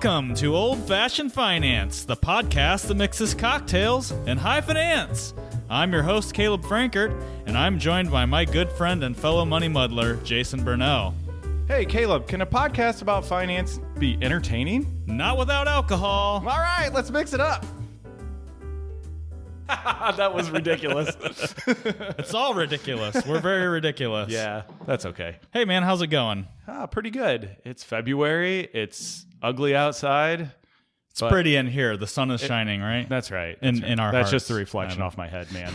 Welcome to Old Fashioned Finance, the podcast that mixes cocktails and high finance. I'm your host, Caleb Frankert, and I'm joined by my good friend and fellow money muddler, Jason Bernal. Hey, Caleb, can a podcast about finance be entertaining? Not without alcohol. All right, let's mix it up. That was ridiculous. It's all ridiculous. We're very ridiculous. Yeah, that's okay. Hey, man, how's it going? Pretty good. It's February. It's ugly outside. It's pretty in here. The sun is shining, right? That's right. In our That's hearts. just the reflection off my head, man.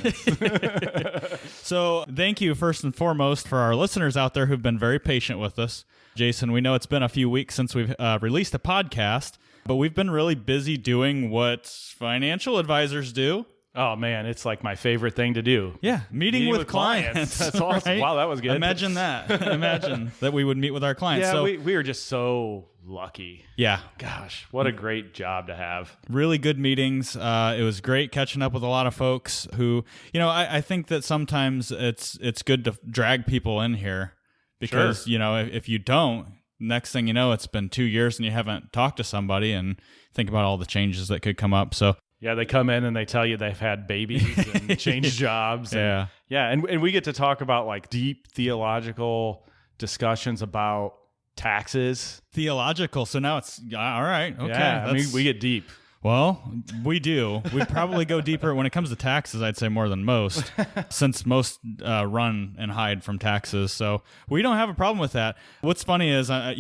So thank you first and foremost for our listeners out there who've been very patient with us. Jason, we know it's been a few weeks since we've released a podcast, but we've been really busy doing what financial advisors do. Oh, man, it's like my favorite thing to do. Yeah, meeting with clients. That's awesome. Right? Wow, that was good. Imagine that. Imagine that we would meet with our clients. Yeah, so, we are just so lucky. Yeah. Gosh, what a great job to have. Really good meetings. It was great catching up with a lot of folks who, you know, I think that sometimes it's good to drag people in here because, Sure. you know, if you don't, next thing you know, it's been 2 years and you haven't talked to somebody and think about all the changes that could come up. So, yeah, they come in and they tell you they've had babies and changed jobs. And, and we get to talk about like deep theological discussions about taxes. Theological. So now it's all right. Okay. Yeah, I mean, we get deep. Well, we do. We probably go deeper when it comes to taxes. I'd say more than most, since most run and hide from taxes. So we don't have a problem with that. What's funny is, I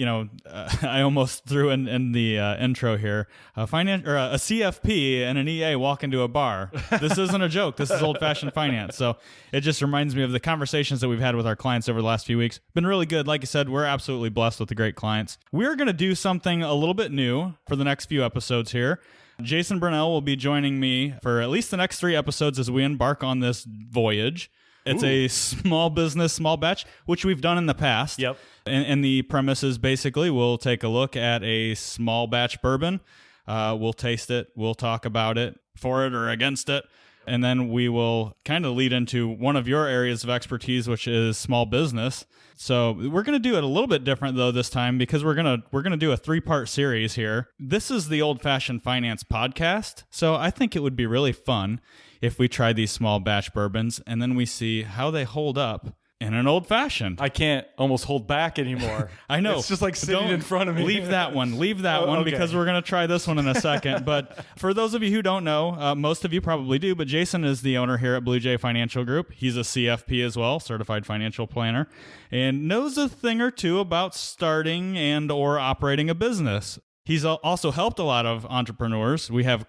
almost threw in the intro here, a CFP and an EA walk into a bar. This isn't a joke. This is old-fashioned finance. So it just reminds me of the conversations that we've had with our clients over the last few weeks. Been really good. Like I said, we're absolutely blessed with the great clients. We're going to do something a little bit new for the next few episodes here. Jason Bernal will be joining me for at least the next 3 episodes as we embark on this voyage. It's a small business, small batch, which we've done in the past. Yep. And the premise is basically we'll take a look at a small batch bourbon. We'll taste it. We'll talk about it, for it or against it. And then we will kind of lead into one of your areas of expertise, which is small business. So we're going to do it a little bit different, though, this time because we're going to do a 3-part series here. This is the Old Fashioned Finance podcast. So I think it would be really fun if we try these small batch bourbons and then we see how they hold up in an old fashioned. I can't almost hold back anymore. I know. It's just like sitting in front of me. Leave that one okay. Because we're going to try this one in a second. But for those of you who don't know, most of you probably do, but Jason is the owner here at Blue Jay Financial Group. He's a CFP as well, Certified Financial Planner, and knows a thing or two about starting and or operating a business. He's also helped a lot of entrepreneurs. We have,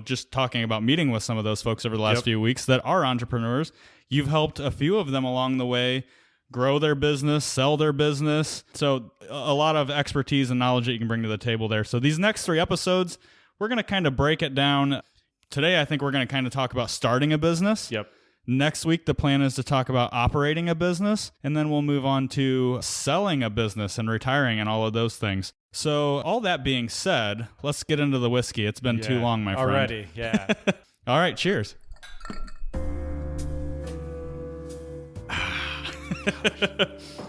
just talking about meeting with some of those folks over the last few weeks that are entrepreneurs. You've helped a few of them along the way grow their business, sell their business. So a lot of expertise and knowledge that you can bring to the table there. So these next 3 episodes, we're going to kind of break it down. Today, I think we're going to kind of talk about starting a business. Yep. Next week, the plan is to talk about operating a business, and then we'll move on to selling a business and retiring and all of those things. So all that being said, let's get into the whiskey. It's been too long, my friend. Already, yeah. All right, cheers.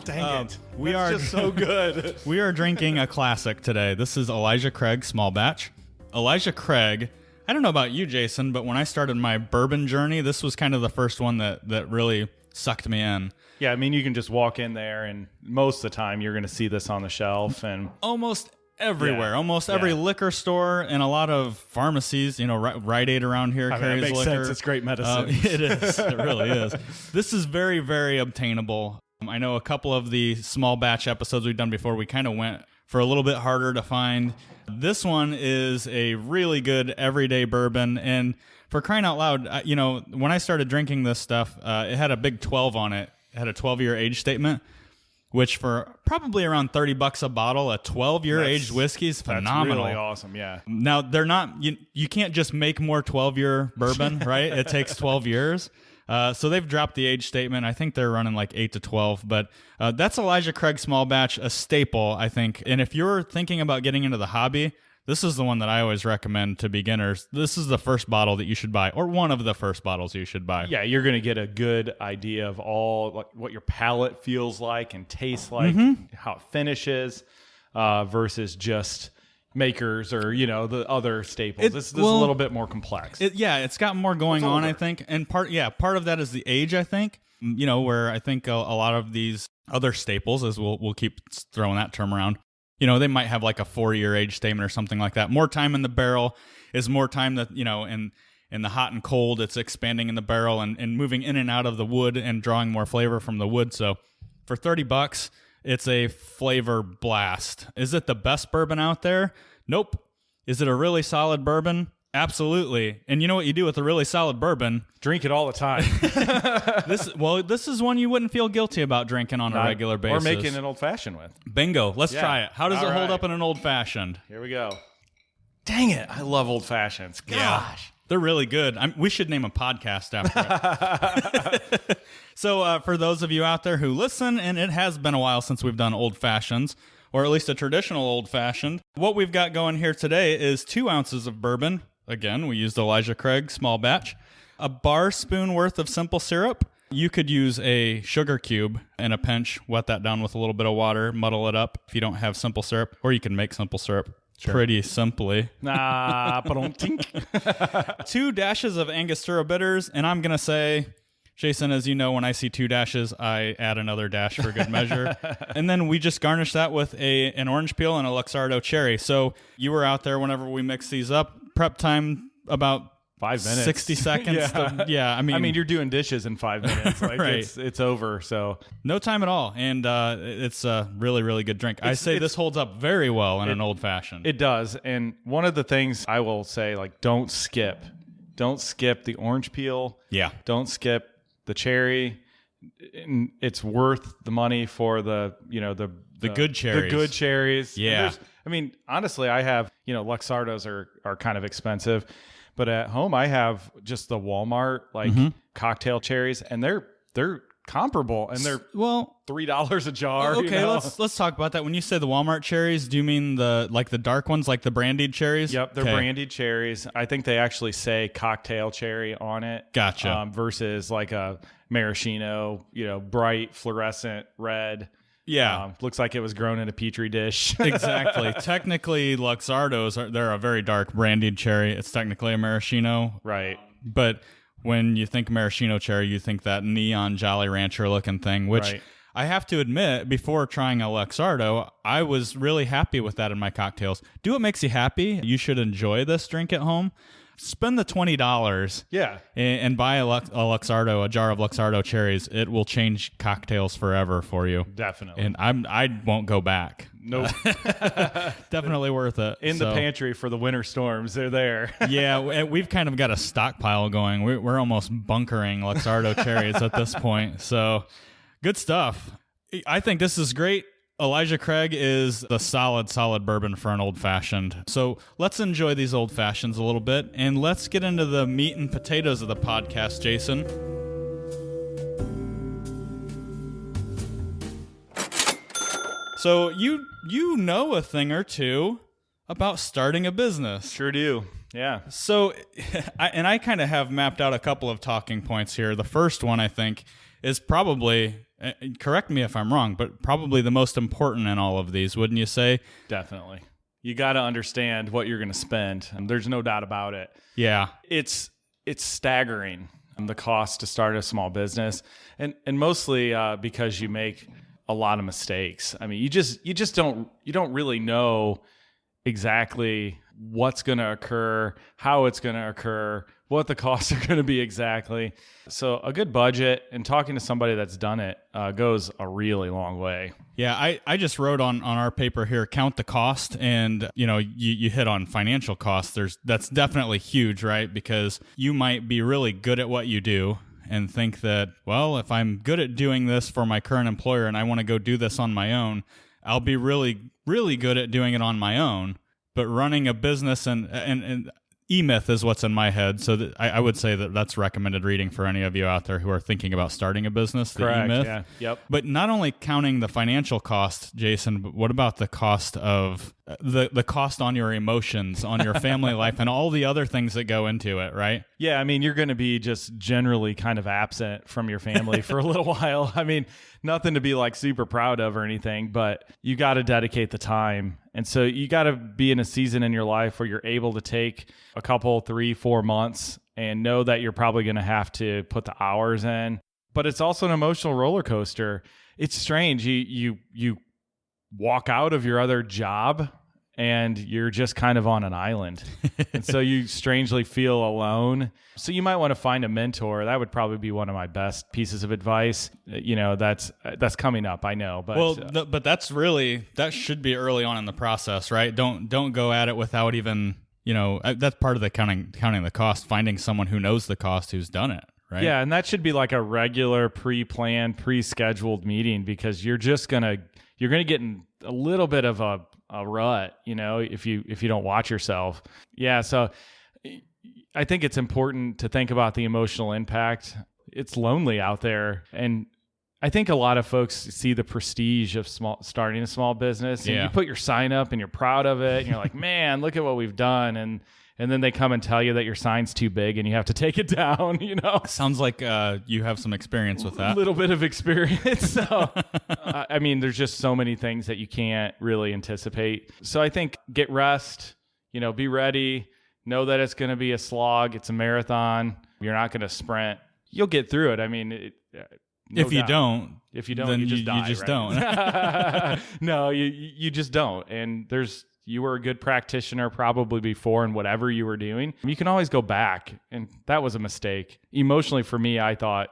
Dang it. We That's are just so good. We are drinking a classic today. This is Elijah Craig Small Batch. Elijah Craig, I don't know about you, Jason, but when I started my bourbon journey, this was kind of the first one that really sucked me in. Yeah, I mean, you can just walk in there, and most of the time you're going to see this on the shelf. And almost everywhere, Yeah. every liquor store and a lot of pharmacies. Rite Aid around here carries it makes liquor. sense. It's great medicine. It is. It really is. This is very, very obtainable. I know a couple of the small batch episodes we've done before, we kind of went for a little bit harder to find. This one is a really good everyday bourbon. And for crying out loud, when I started drinking this stuff, it had a big 12 on it. It had a 12-year age statement, which for probably around $30 a bottle, a 12-year aged whiskey is phenomenal. That's really awesome, yeah. Now, they're not, you can't just make more 12-year bourbon, right? It takes 12 years. So they've dropped the age statement. I think they're running like 8 to 12, but that's Elijah Craig Small Batch, a staple, I think. And if you're thinking about getting into the hobby, this is the one that I always recommend to beginners. This is the first bottle that you should buy, or one of the first bottles you should buy. Yeah, you're going to get a good idea of all like what your palate feels like and tastes like, how it finishes, versus just makers or, the other staples. This is a little bit more complex. It's got more going on, I think. And part of that is the age, I think. Where I think a lot of these other staples, as we'll keep throwing that term around, they might have like a 4-year age statement or something like that. More time in the barrel is more time that, in the hot and cold, it's expanding in the barrel and moving in and out of the wood and drawing more flavor from the wood. So for $30, it's a flavor blast. Is it the best bourbon out there? Nope. Is it a really solid bourbon? Absolutely. And you know what you do with a really solid bourbon? Drink it all the time. This is one you wouldn't feel guilty about drinking on a regular basis. Or making an old fashioned with. Bingo. Let's try it. How does it hold up in an old fashioned? Here we go. Dang it. I love old fashions. Gosh. Yeah. They're really good. We should name a podcast after it. So for those of you out there who listen, and it has been a while since we've done old fashions, or at least a traditional old fashioned, what we've got going here today is 2 ounces of bourbon. Again, we used Elijah Craig small batch, a bar spoon worth of simple syrup. You could use a sugar cube and a pinch, wet that down with a little bit of water, muddle it up if you don't have simple syrup, or you can make simple syrup. Sure. Pretty simply. 2 dashes of Angostura bitters, and I'm going to say, Jason, as you know, when I see 2 dashes, I add another dash for good measure. And then we just garnish that with an orange peel and a Luxardo cherry. So you were out there whenever we mix these up. Prep time about 5 minutes, 60 seconds. I mean, you're doing dishes in 5 minutes. Like right. It's over. So no time at all, and it's a really, really good drink. I say this holds up very well in an old fashioned. It does, and one of the things I will say, like, don't skip the orange peel. Yeah, don't skip the cherry. It's worth the money for the good cherries. The good cherries. Yeah. I mean, honestly, I have, Luxardos are kind of expensive, but at home I have just the Walmart cocktail cherries, and they're comparable, and they're $3 a jar. Okay, let's talk about that. When you say the Walmart cherries, do you mean the dark ones, like the brandied cherries? Yep, they're brandied cherries. I think they actually say cocktail cherry on it. Gotcha. Versus like a maraschino, bright fluorescent red. Yeah. Looks like it was grown in a petri dish. Exactly. Technically, Luxardos, they're a very dark brandied cherry. It's technically a maraschino. Right. But when you think maraschino cherry, you think that neon Jolly Rancher looking thing, which I have to admit, before trying a Luxardo, I was really happy with that in my cocktails. Do what makes you happy. You should enjoy this drink at home. Spend the $20 and buy a Luxardo, a jar of Luxardo cherries. It will change cocktails forever for you. Definitely. And I won't go back. Nope. Definitely worth it. In the pantry for the winter storms. They're there. Yeah, we've kind of got a stockpile going. We're almost bunkering Luxardo cherries at this point. So good stuff. I think this is great. Elijah Craig is the solid bourbon for an old-fashioned. So let's enjoy these old-fashions a little bit, and let's get into the meat and potatoes of the podcast, Jason. So you know a thing or two about starting a business. Sure do. Yeah. So, I kind of have mapped out a couple of talking points here. The first one, I think, is probably... correct me if I'm wrong, but probably the most important in all of these, wouldn't you say? Definitely. You got to understand what you're going to spend. And there's no doubt about it. Yeah. It's staggering, the cost to start a small business, and mostly because you make a lot of mistakes. I mean, you just don't really know exactly what's going to occur, how it's going to occur, what the costs are going to be exactly. So a good budget and talking to somebody that's done it goes a really long way. Yeah, I just wrote on our paper here, count the cost, and you hit on financial costs. That's definitely huge, right? Because you might be really good at what you do and think that, well, if I'm good at doing this for my current employer and I want to go do this on my own, I'll be really, really good at doing it on my own. But running a business and E-Myth is what's in my head, so I would say that's recommended reading for any of you out there who are thinking about starting a business. Correct. The E-Myth. Yeah. Yep. But not only counting the financial cost, Jason, but what about the cost of the cost on your emotions, on your family life, and all the other things that go into it, right? Yeah, I mean, you're going to be just generally kind of absent from your family for a little while. I mean, nothing to be like super proud of or anything, but you got to dedicate the time And so you got to be in a season in your life where you're able to take a couple, 3, 4 months and know that you're probably going to have to put the hours in. But it's also an emotional roller coaster. It's strange. You walk out of your other job and you're just kind of on an island. And so you strangely feel alone. So you might want to find a mentor. That would probably be one of my best pieces of advice. That's coming up, I know. But but that should be early on in the process, right? Don't go at it without even, that's part of the counting the cost, finding someone who knows the cost, who's done it, right? Yeah, and that should be like a regular pre-planned, pre-scheduled meeting, because you're gonna get in a little bit of a rut, if you don't watch yourself. Yeah, so I think it's important to think about the emotional impact. It's lonely out there, and I think a lot of folks see the prestige of starting a small business, and you put your sign up and you're proud of it, and you're like, man, look at what we've done, and then they come and tell you that your sign's too big and you have to take it down, Sounds like you have some experience with that. A little bit of experience. So, I mean, there's just so many things that you can't really anticipate. So I think get rest, be ready, know that it's going to be a slog. It's a marathon. You're not going to sprint. You'll get through it. I mean, if you don't, then you just die. You just don't. No, you just don't. And you were a good practitioner probably before in whatever you were doing. You can always go back, and that was a mistake. Emotionally for me, I thought,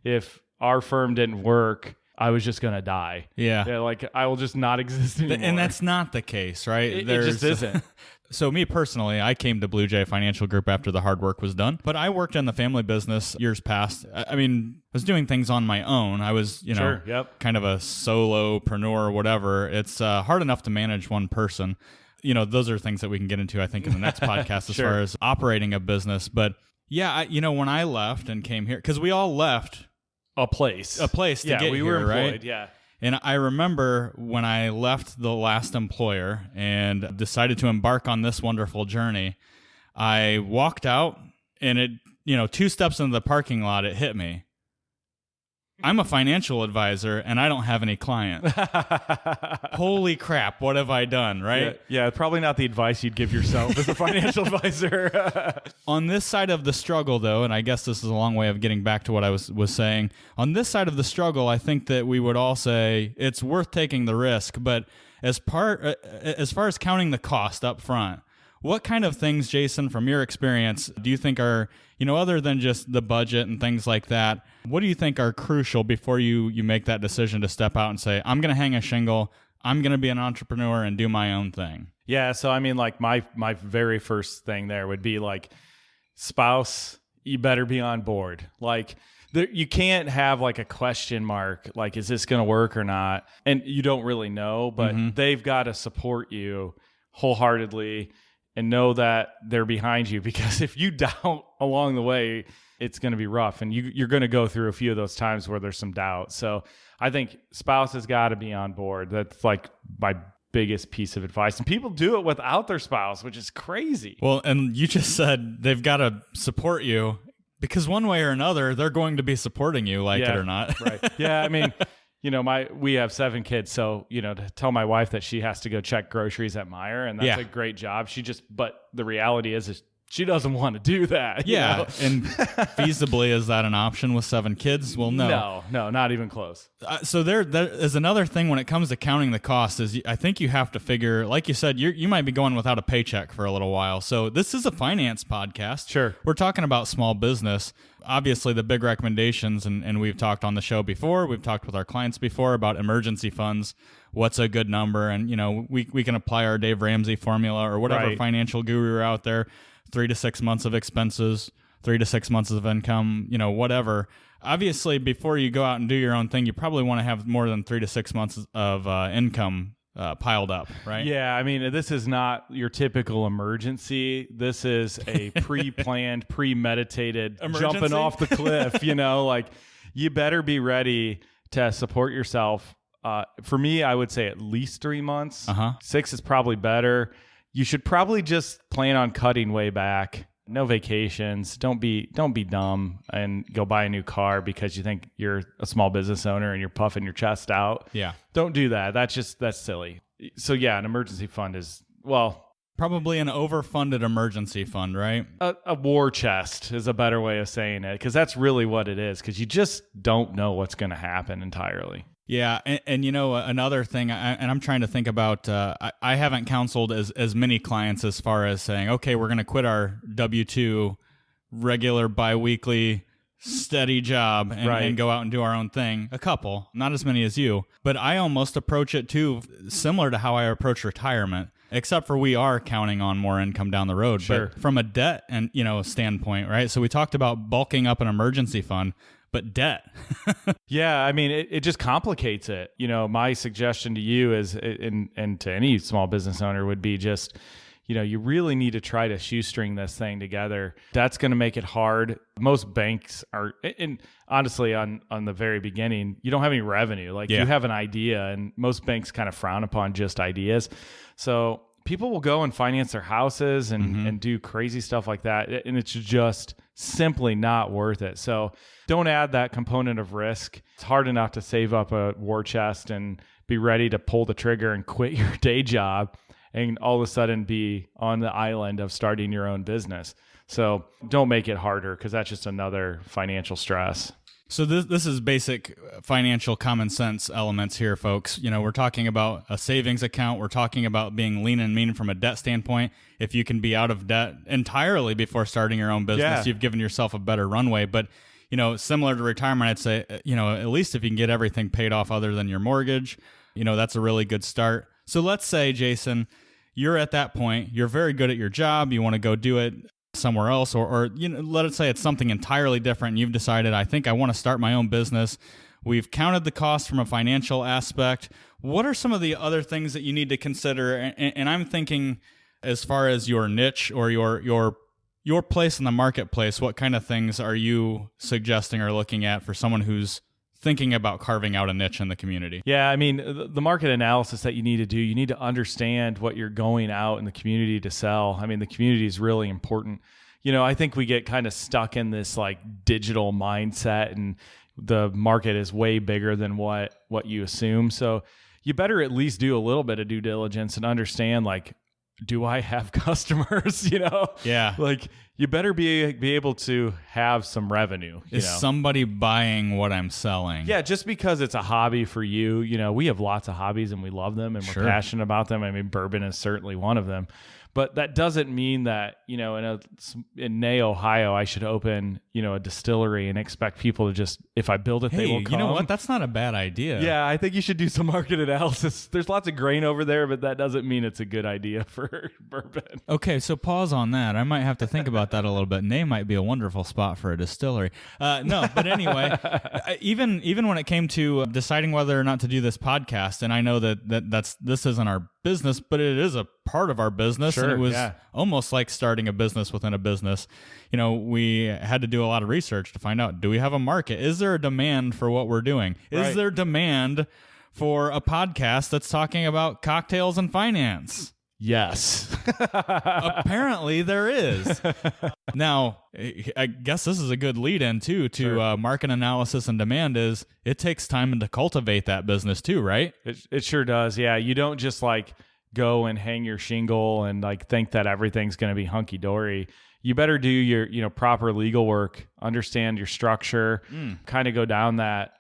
if our firm didn't work, I was just going to die. Yeah. Like I will just not exist anymore. And that's not the case, right? It just isn't. So me personally, I came to Blue Jay Financial Group after the hard work was done, but I worked in the family business years past. I mean, I was doing things on my own. I was, kind of a solopreneur or whatever. It's hard enough to manage one person. Those are things that we can get into, I think, in the next podcast as far as operating a business. But yeah, when I left and came here, because we all left a place to get here, we were employed, right? Yeah. And I remember when I left the last employer and decided to embark on this wonderful journey, I walked out and it, 2 steps into the parking lot, it hit me. I'm a financial advisor and I don't have any clients. Holy crap, what have I done, right? Yeah, probably not the advice you'd give yourself as a financial advisor. On this side of the struggle, though, and I guess this is a long way of getting back to what I was saying, on this side of the struggle, I think that we would all say it's worth taking the risk, but as far as counting the cost up front, what kind of things, Jason, from your experience, do you think are, other than just the budget and things like that, what do you think are crucial before you make that decision to step out and say, I'm going to hang a shingle, I'm going to be an entrepreneur and do my own thing? Yeah, so I mean, like my very first thing there would be like, spouse, you better be on board. Like, you can't have like a question mark, like, is this going to work or not? And you don't really know, but they've got to support you wholeheartedly and know that they're behind you, because if you doubt along the way, it's going to be rough, and you're going to go through a few of those times where there's some doubt. So I think spouse has got to be on board. That's like my biggest piece of advice. And people do it without their spouse, which is crazy. Well, and you just said they've got to support you, because one way or another, they're going to be supporting you, like it or not. Right. Yeah. I mean, we have 7 kids. So, to tell my wife that she has to go check groceries at Meijer, and that's a great job. But the reality is she doesn't want to do that. Yeah. And feasibly, is that an option with 7 kids? Well, no. No, not even close. So there is another thing when it comes to counting the cost is I think you have to figure, like you said, you might be going without a paycheck for a little while. So this is a finance podcast. Sure. We're talking about small business. Obviously, the big recommendations, and we've talked on the show before, we've talked with our clients before about emergency funds, what's a good number, and we can apply our Dave Ramsey formula or whatever financial guru out there, 3 to 6 months of expenses, 3 to 6 months of income, whatever. Obviously, before you go out and do your own thing, you probably want to have more than 3 to 6 months of income piled up, right? Yeah, I mean, this is not your typical emergency. This is a pre-planned, premeditated jumping off the cliff, like you better be ready to support yourself. For me, I would say at least 3 months. 6 is probably better. You should probably just plan on cutting way back. No vacations. Don't be dumb and go buy a new car because you think you're a small business owner and you're puffing your chest out. Yeah. Don't do that. That's silly. So yeah, an emergency fund is, well, probably an overfunded emergency fund, right? a war chest is a better way of saying it, because that's really what it is, because you just don't know what's going to happen entirely. Yeah, and another thing, and I'm trying to think about, I haven't counseled as many clients as far as saying, okay, we're going to quit our W-2 regular biweekly steady job and go out and do our own thing. A couple, not as many as you, but I almost approach it too similar to how I approach retirement, except for we are counting on more income down the road. Sure. But from a debt and standpoint, right? So we talked about bulking up an emergency fund, but debt. Yeah, I mean, it just complicates it. My suggestion to you is, and to any small business owner, would be just, you really need to try to shoestring this thing together. That's going to make it hard. Most banks are, and honestly, on the very beginning, you don't have any revenue. Like, you have an idea, and most banks kind of frown upon just ideas. So people will go and finance their houses and do crazy stuff like that, and it's just simply not worth it. So don't add that component of risk. It's hard enough to save up a war chest and be ready to pull the trigger and quit your day job and all of a sudden be on the island of starting your own business. So don't make it harder, because that's just another financial stress. So this is basic financial common sense elements here, folks. We're talking about a savings account. We're talking about being lean and mean from a debt standpoint. If you can be out of debt entirely before starting your own business, you've given yourself a better runway. But, similar to retirement, I'd say, at least if you can get everything paid off other than your mortgage, that's a really good start. So let's say, Jason, you're at that point. You're very good at your job. You want to go do it somewhere else, or let us say it's something entirely different, and you've decided, I think I want to start my own business. We've counted the cost from a financial aspect. What are some of the other things that you need to consider? And I'm thinking, as far as your niche or your place in the marketplace, what kind of things are you suggesting or looking at for someone who's thinking about carving out a niche in the community? Yeah, I mean, the market analysis that you need to do, you need to understand what you're going out in the community to sell. I mean, the community is really important. I think we get kind of stuck in this like digital mindset, and the market is way bigger than what you assume. So you better at least do a little bit of due diligence and understand, like, do I have customers? Yeah. Like, you better be able to have some revenue. Is somebody buying what I'm selling? Yeah, just because it's a hobby for you. We have lots of hobbies and we love them and we're passionate about them. I mean, bourbon is certainly one of them. But that doesn't mean that, in Ney, Ohio, I should open, a distillery and expect people to just, if I build it, they will come. You know what? That's not a bad idea. Yeah, I think you should do some market analysis. There's lots of grain over there, but that doesn't mean it's a good idea for bourbon. Okay, so pause on that. I might have to think about that a little bit. Ney might be a wonderful spot for a distillery. No, but anyway, even when it came to deciding whether or not to do this podcast, and I know that this isn't our business, but it is a part of our business. Sure, and it was almost like starting a business within a business. We had to do a lot of research to find out, do we have a market? Is there a demand for what we're doing? Is there demand for a podcast that's talking about cocktails and finance? Yes. Apparently there is. Now, I guess this is a good lead-in too to market analysis and demand. Is it takes time to cultivate that business too, right? It sure does. Yeah, you don't just like go and hang your shingle and like think that everything's going to be hunky-dory. You better do your proper legal work, understand your structure, kind of go down that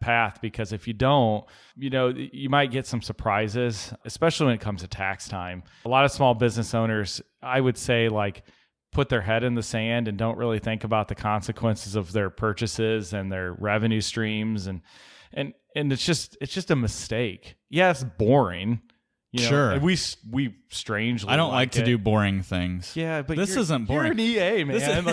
path, because if you don't, you might get some surprises, especially when it comes to tax time. A lot of small business owners, I would say, like, put their head in the sand and don't really think about the consequences of their purchases and their revenue streams, and it's just a mistake. Yeah, it's boring. Sure. And we strangely, I don't like to do boring things. Yeah, but this isn't boring. You're an EA, man.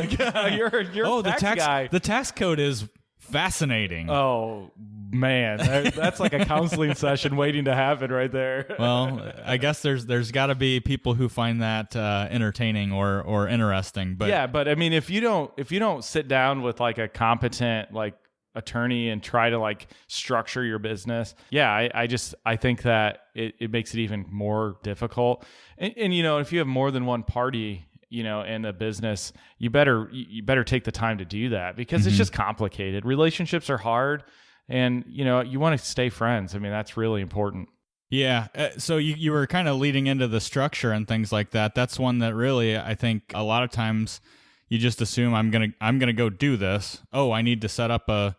You're a tax guy. The tax code is fascinating. Oh man, that's like a counseling session waiting to happen right there. Well, I guess there's got to be people who find that entertaining or interesting. But yeah, but I mean, if you don't sit down with like a competent like attorney and try to like structure your business, I think that it makes it even more difficult. And if you have more than one party in a business, you better take the time to do that, because it's just complicated. Relationships are hard, and you want to stay friends. I mean, that's really important. Yeah. So you were kind of leading into the structure and things like that. That's one that really, I think a lot of times you just assume I'm gonna go do this. Oh, I need to set up a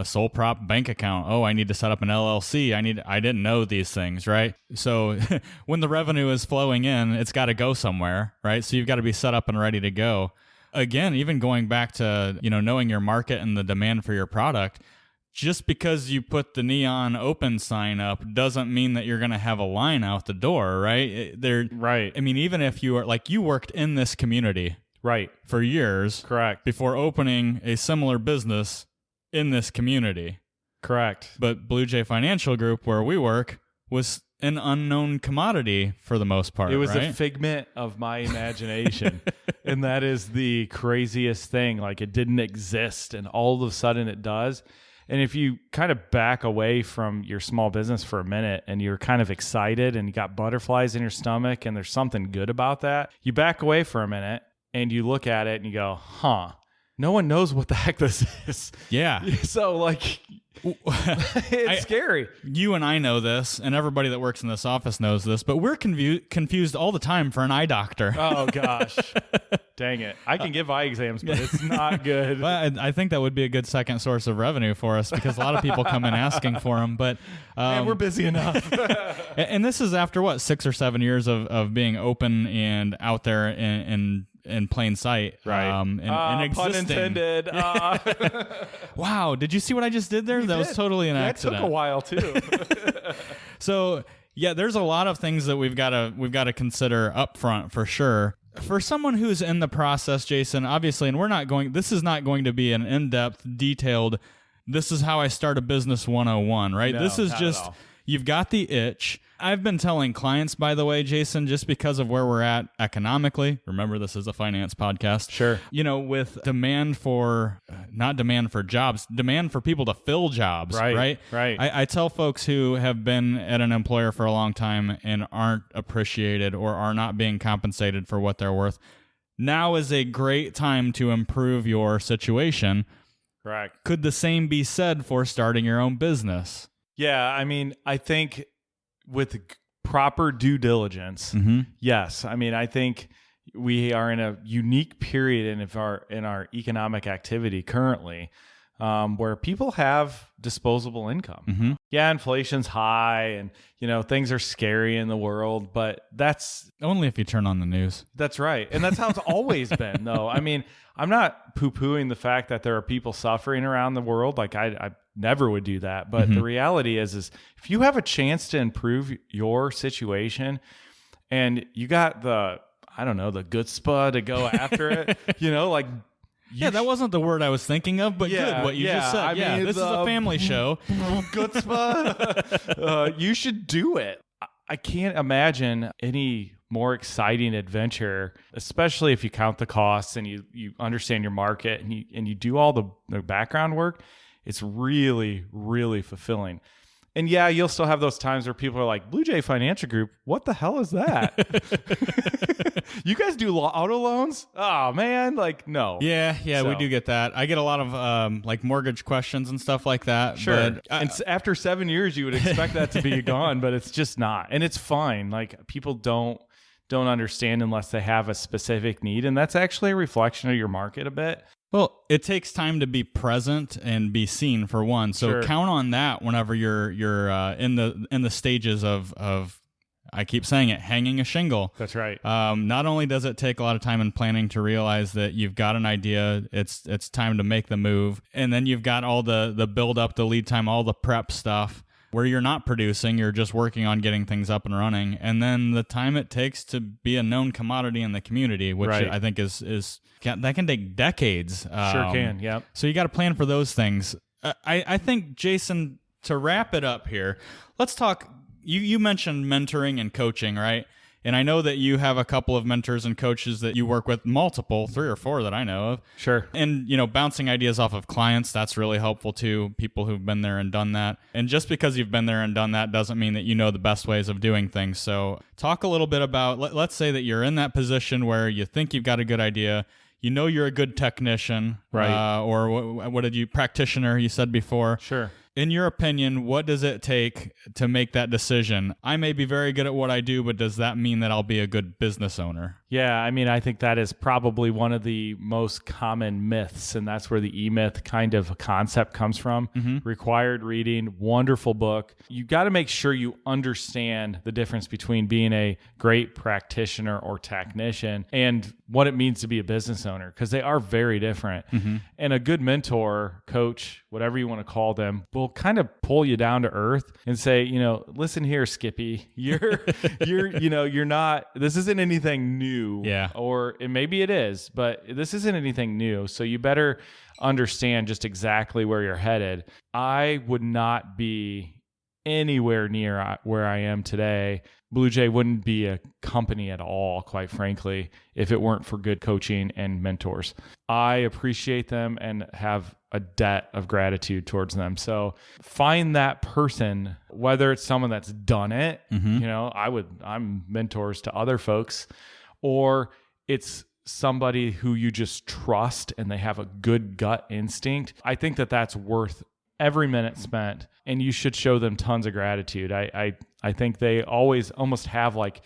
sole prop bank account. Oh, I need to set up an LLC. I didn't know these things, right? So when the revenue is flowing in, it's got to go somewhere, right? So you've got to be set up and ready to go. Again, even going back to, knowing your market and the demand for your product, just because you put the neon open sign up doesn't mean that you're going to have a line out the door, right? Right. I mean, even if you are like, you worked in this community, right, for years, correct, before opening a similar business in this community. Correct. But Blue Jay Financial Group, where we work, was an unknown commodity for the most part. It was right? a figment of my imagination. And that is the craziest thing. Like, it didn't exist, and all of a sudden it does. And if you kind of back away from your small business for a minute and you're kind of excited and you got butterflies in your stomach and there's something good about that, you back away for a minute and you look at it and you go, huh, no one knows what the heck this is. Yeah. So, like, it's scary. You and I know this, and everybody that works in this office knows this, but we're confused all the time for an eye doctor. Oh, gosh. Dang it. I can give eye exams, but it's not good. Well, I think that would be a good second source of revenue for us, because a lot of people come in asking for them. But man, we're busy enough. And this is after, what, 6 or 7 years of being open and out there in plain sight. Right. And existing. Pun intended. Wow. Did you see what I just did there? That was totally an accident. That took a while, too. So, yeah, there's a lot of things that we've got to consider up front, for sure. For someone who's in the process, Jason, obviously, and this is not going to be an in-depth, detailed, this is how I start a business 101, right? No, this is not just, at all. You've got the itch. I've been telling clients, by the way, Jason, just because of where we're at economically, remember this is a finance podcast. Sure. With demand for, not demand for jobs, demand for people to fill jobs, right? Right. I tell folks who have been at an employer for a long time and aren't appreciated or are not being compensated for what they're worth, now is a great time to improve your situation. Correct. Could the same be said for starting your own business? Yeah, I mean, I think with proper due diligence, yes. I mean, I think we are in a unique period in our economic activity currently, where people have disposable income. Yeah, inflation's high, and things are scary in the world, but that's only if you turn on the news. That's right, and that's how it's always been, though. I mean, I'm not poo-pooing the fact that there are people suffering around the world. Like, I never would do that. But the reality is if you have a chance to improve your situation and you got the chutzpah to go after it, like, yeah, that wasn't the word I was thinking of, but good what you just said. I mean, this is a family show. Chutzpah. You should do it. I can't imagine any more exciting adventure, especially if you count the costs and you understand your market and you do all the background work. It's really, really fulfilling. And yeah, you'll still have those times where people are like, Blue Jay Financial Group, what the hell is that? You guys do auto loans? Oh, man. Like, no. Yeah, so. We do get that. I get a lot of like mortgage questions and stuff like that. Sure. But, and after 7 years, you would expect that to be gone, but it's just not. And it's fine. Like, people don't understand unless they have a specific need. And that's actually a reflection of your market a bit. Well, it takes time to be present and be seen, for one. So Sure. Count on that whenever you're in the stages of I keep saying it, hanging a shingle. That's right. Not only does it take a lot of time and planning to realize that you've got an idea, it's time to make the move, and then you've got all the build up, the lead time, all the prep stuff where you're not producing, you're just working on getting things up and running, and then the time it takes to be a known commodity in the community, which Right. I think is that can take decades. Sure can. Yep. So you got to plan for those things. I think, Jason, to wrap it up here, let's talk. You mentioned mentoring and coaching, right? And I know that you have a couple of mentors and coaches that you work with, multiple, 3 or 4 that I know of. Sure. And, bouncing ideas off of clients, that's really helpful too, people who've been there and done that. And just because you've been there and done that doesn't mean that you know the best ways of doing things. So talk a little bit about, let's say that you're in that position where you think you've got a good idea. You're a good technician, right? Or what did you, practitioner, you said before. Sure. In your opinion, what does it take to make that decision? I may be very good at what I do, but does that mean that I'll be a good business owner? Yeah, I think that is probably one of the most common myths, and that's where the E-myth kind of concept comes from. Mm-hmm. Required reading, wonderful book. You got to make sure you understand the difference between being a great practitioner or technician and what it means to be a business owner, because they are very different. Mm-hmm. And a good mentor, coach, whatever you want to call them, will kind of pull you down to earth and say, listen here, Skippy, you're not, this isn't anything new. Yeah. And maybe it is, but this isn't anything new. So you better understand just exactly where you're headed. I would not be anywhere near where I am today. Blue Jay wouldn't be a company at all, quite frankly, if it weren't for good coaching and mentors. I appreciate them and have a debt of gratitude towards them. So find that person, whether it's someone that's done it, I'm mentors to other folks, or it's somebody who you just trust and they have a good gut instinct. I think that that's worth every minute spent, and you should show them tons of gratitude. I think they always almost have like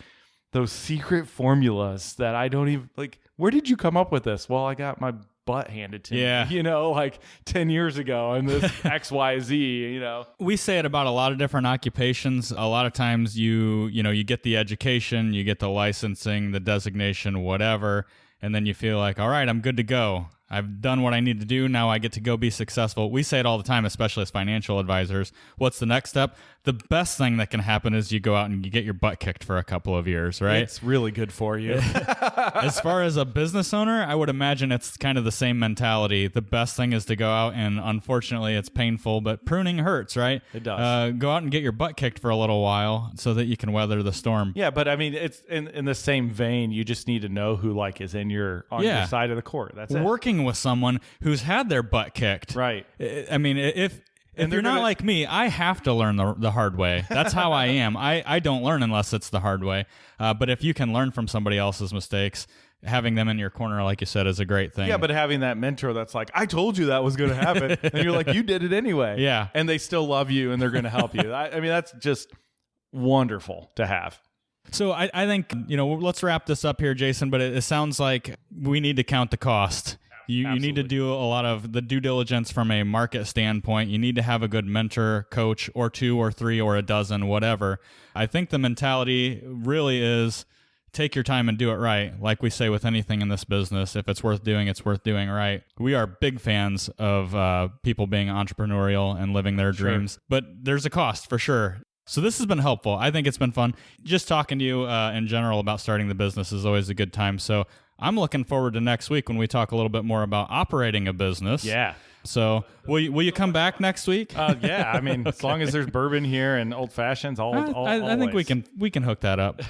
those secret formulas that I don't even like. Where did you come up with this? Well, I got my butt handed to me, like 10 years ago, and this XYZ, We say it about a lot of different occupations. A lot of times you get the education, you get the licensing, the designation, whatever, and then you feel like, all right, I'm good to go. I've done what I need to do. Now I get to go be successful. We say it all the time, especially as financial advisors. What's the next step? The best thing that can happen is you go out and you get your butt kicked for a couple of years, right? It's really good for you. As far as a business owner, I would imagine it's kind of the same mentality. The best thing is to go out, and unfortunately it's painful, but pruning hurts, right? It does. Go out and get your butt kicked for a little while so that you can weather the storm. Yeah, but it's in the same vein. You just need to know who is on your side of the court. That's it. Working with someone who's had their butt kicked. Right. I mean, if you're not like me, I have to learn the hard way. That's how I am. I don't learn unless it's the hard way. But if you can learn from somebody else's mistakes, having them in your corner, like you said, is a great thing. Yeah, but having that mentor that's like, I told you that was going to happen. And you're like, you did it anyway. Yeah. And they still love you and they're going to help you. I mean, that's just wonderful to have. So I think, let's wrap this up here, Jason, but it sounds like we need to count the cost. You need to do a lot of the due diligence from a market standpoint. You need to have a good mentor, coach, or 2 or 3 or a dozen, whatever. I think the mentality really is take your time and do it right. Like we say with anything in this business, if it's worth doing, it's worth doing right. We are big fans of people being entrepreneurial and living their dreams, but there's a cost for sure. So this has been helpful. I think it's been fun. Just talking to you in general about starting the business is always a good time. So I'm looking forward to next week when we talk a little bit more about operating a business. Yeah. So will you come back next week? Yeah. I mean, as long as there's bourbon here and old fashions, I think we can hook that up.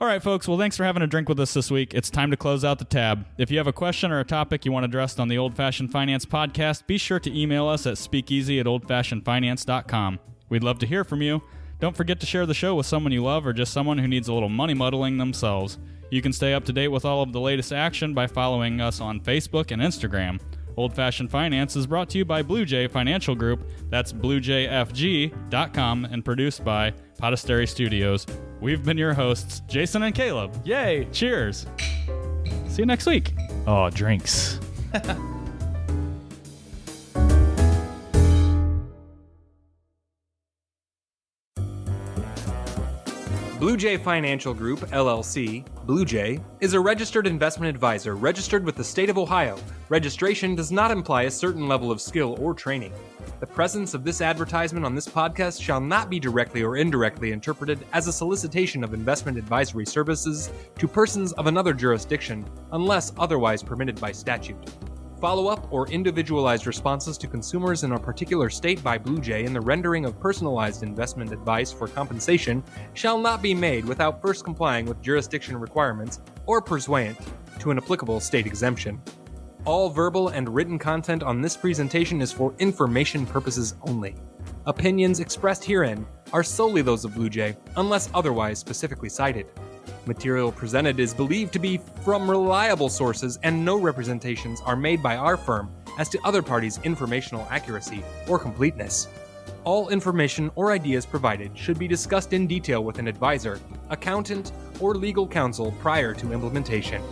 All right, folks. Well, thanks for having a drink with us this week. It's time to close out the tab. If you have a question or a topic you want addressed on the Old Fashioned Finance podcast, be sure to email us at speakeasy@oldfashionedfinance.com. We'd love to hear from you. Don't forget to share the show with someone you love or just someone who needs a little money muddling themselves. You can stay up to date with all of the latest action by following us on Facebook and Instagram. Old Fashioned Finance is brought to you by Blue Jay Financial Group. That's bluejfg.com and produced by Potisteri Studios. We've been your hosts, Jason and Caleb. Yay! Cheers. See you next week. Oh, drinks. Blue Jay Financial Group, LLC, Blue Jay, is a registered investment advisor registered with the state of Ohio. Registration does not imply a certain level of skill or training. The presence of this advertisement on this podcast shall not be directly or indirectly interpreted as a solicitation of investment advisory services to persons of another jurisdiction unless otherwise permitted by statute. Follow-up or individualized responses to consumers in a particular state by Blue Jay in the rendering of personalized investment advice for compensation shall not be made without first complying with jurisdiction requirements or pursuant to an applicable state exemption. All verbal and written content on this presentation is for information purposes only. Opinions expressed herein are solely those of Blue Jay, unless otherwise specifically cited. Material presented is believed to be from reliable sources, and no representations are made by our firm as to other parties' informational accuracy or completeness. All information or ideas provided should be discussed in detail with an advisor, accountant, or legal counsel prior to implementation.